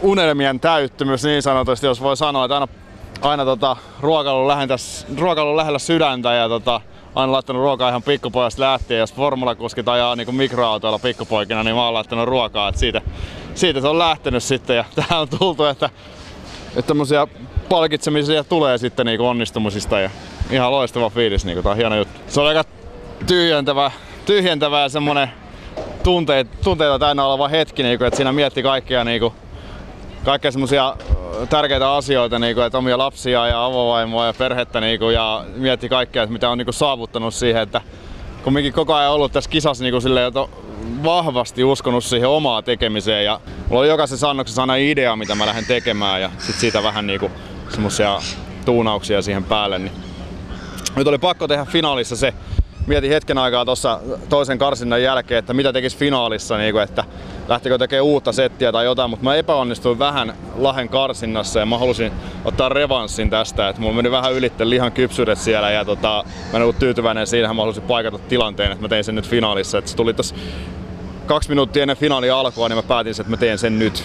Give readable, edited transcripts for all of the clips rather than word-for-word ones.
unelmien täyttymys niin sanotusti, jos voi sanoa, että aina ruokailu lähellä sydäntä ja aina laittanut ruokaa ihan pikkupojasta lähtien. Jos formulakuskit ajaa niin mikroautoilla pikkupoikina, niin mä oon laittanut ruokaa. Siitä se on lähtenyt sitten ja tähän on tultu, että tämmösiä palkitsemisia tulee sitten niin onnistumisista ja ihan loistava fiilis. Niin tää on hieno juttu. Se on aika tyhjentävä ja semmonen tunteita täynnä oleva hetki, niin että siinä mietti kaikkia semmosia tärkeitä asioita, että omia lapsia ja avovaimoa ja perhettä ja mietti kaikkea, mitä on saavuttanut siihen, että kumminkin koko ajan ollut tässä kisassa että vahvasti uskonut siihen omaan tekemiseen ja mulla on jokaisessa annoksessa aina idea, mitä mä lähden tekemään ja sit siitä vähän semmosia tuunauksia siihen päälle. Niin. Nyt oli pakko tehdä finaalissa se. Mietin hetken aikaa tuossa toisen karsinnan jälkeen, että mitä tekisi finaalissa, että lähtikö tekemään uutta settiä tai jotain, mutta mä epäonnistuin vähän Lahden karsinnassa ja mä halusin ottaa revanssin tästä, että mulla meni vähän ylitte lihan kypsyydet siellä ja mä en ollut tyytyväinen siihen, mä halusin paikata tilanteen, että mä tein sen nyt finaalissa. Että se tuli tossa 2 minuuttia ennen finaalin alkua, niin mä päätin, että mä teen sen nyt.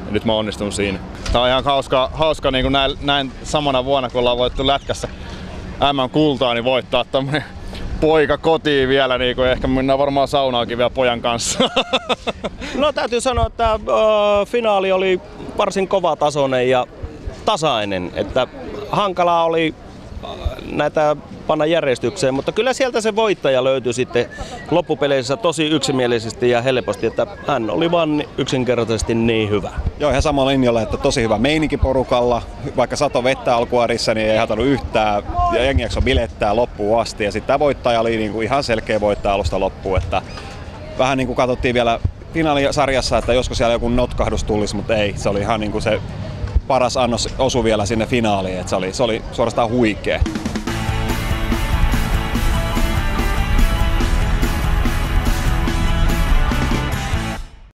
Ja nyt mä onnistun siinä. Tää on ihan hauska niin näin samana vuonna, kun ollaan voittu lätkässä MM-kultaa, niin voittaa tommonen poika kotiin vielä, niin ehkä mennään varmaan saunaakin vielä pojan kanssa. No täytyy sanoa, että finaali oli varsin kovatasoinen ja tasainen, että hankalaa oli näitä panna järjestykseen, mutta kyllä sieltä se voittaja löytyi sitten loppupeleissä tosi yksimielisesti ja helposti, että hän oli vaan yksinkertaisesti niin hyvä. Joo, ihan samalla linjalla, että tosi hyvä meininki porukalla, vaikka sato vettä alkuarissa, niin ei hatanut yhtään ja jengi jaksoi bilettää loppuun asti ja sitten tämä voittaja oli ihan selkeä voittaja alusta loppuun, että vähän niin kuin katsottiin vielä finaalisarjassa, että josko siellä joku notkahdus tulisi, mutta ei, se oli ihan se paras annos osui vielä sinne finaaliin, että se oli suorastaan huikea.